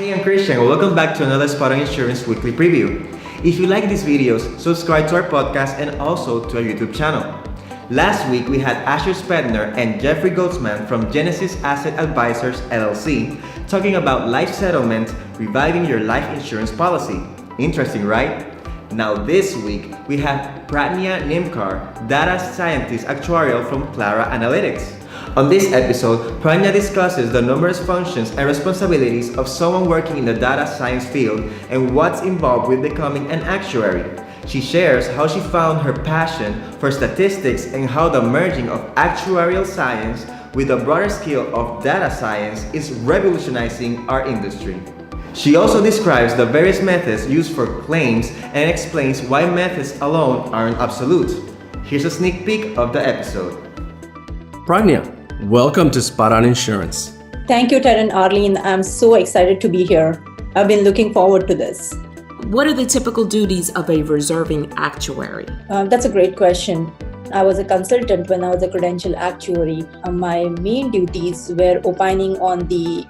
Hey, I'm Christian. Welcome back to another Spot on Insurance weekly preview. If you like these videos, subscribe to our podcast and also to our YouTube channel. Last week, we had Asher Spedner and Jeffrey Goldsman from Genesis Asset Advisors LLC talking about life settlement, reviving your life insurance policy. Interesting, right? Now this week, we have Pradnya Nimkar, data scientist actuarial from CLARA Analytics. On this episode, Pradnya discusses the numerous functions and responsibilities of someone working in the data science field and what's involved with becoming an actuary. She shares how she found her passion for statistics and how the merging of actuarial science with the broader skill of data science is revolutionizing our industry. She also describes the various methods used for claims and explains why methods alone aren't absolute. Here's a sneak peek of the episode. Pradnya, welcome to Spot on Insurance. Thank you, Ted and Arlene. I'm so excited to be here. I've been looking forward to this. What are the typical duties of a reserving actuary? That's a great question. I was a consultant when I was a credential actuary. My main duties were opining on the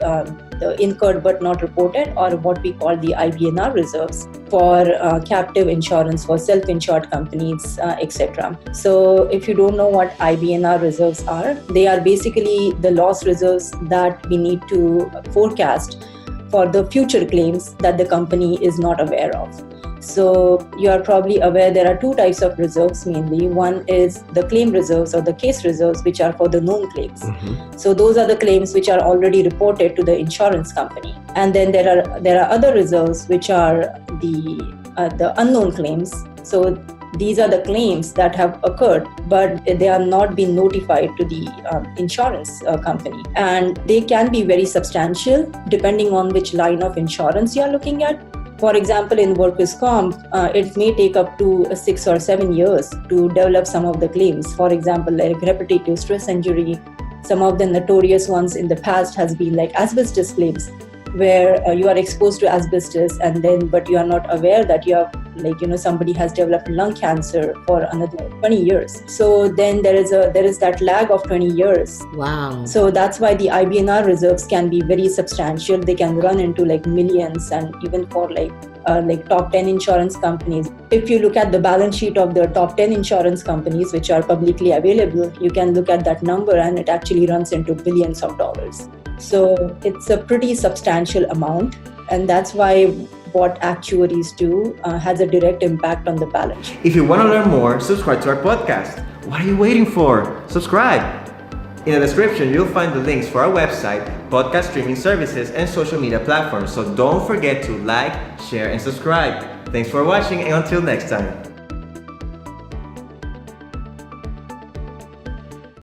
incurred but not reported, or what we call the IBNR reserves for captive insurance for self-insured companies, etc. So if you don't know what IBNR reserves are, they are basically the loss reserves that we need to forecast for the future claims that the company is not aware of. So you are probably aware there are two types of reserves mainly. One is the claim reserves or the case reserves, which are for the known claims. So those are the claims which are already reported to the insurance company. And then there are other reserves which are the unknown claims. So these are the claims that have occurred, but they have not been notified to the insurance company. And they can be very substantial depending on which line of insurance you are looking at. For example, in workers' comp, it may take up to 6 or 7 years to develop some of the claims. For example, like repetitive stress injury. Some of the notorious ones in the past has been like asbestos claims, where you are exposed to asbestos but you are not aware that you have somebody has developed lung cancer for another 20 years. So then there is that lag of 20 years. Wow. So that's why the IBNR reserves can be very substantial. They can run into like millions, and even for like top 10 insurance companies. If you look at the balance sheet of the top 10 insurance companies, which are publicly available, you can look at that number and it actually runs into billions of dollars. So it's a pretty substantial amount, and that's why what actuaries do has a direct impact on the balance sheet. If you want to learn more, subscribe to our podcast. What are you waiting for? Subscribe! In the description, you'll find the links for our website, podcast streaming services, and social media platforms. So don't forget to like, share, and subscribe. Thanks for watching, and until next time.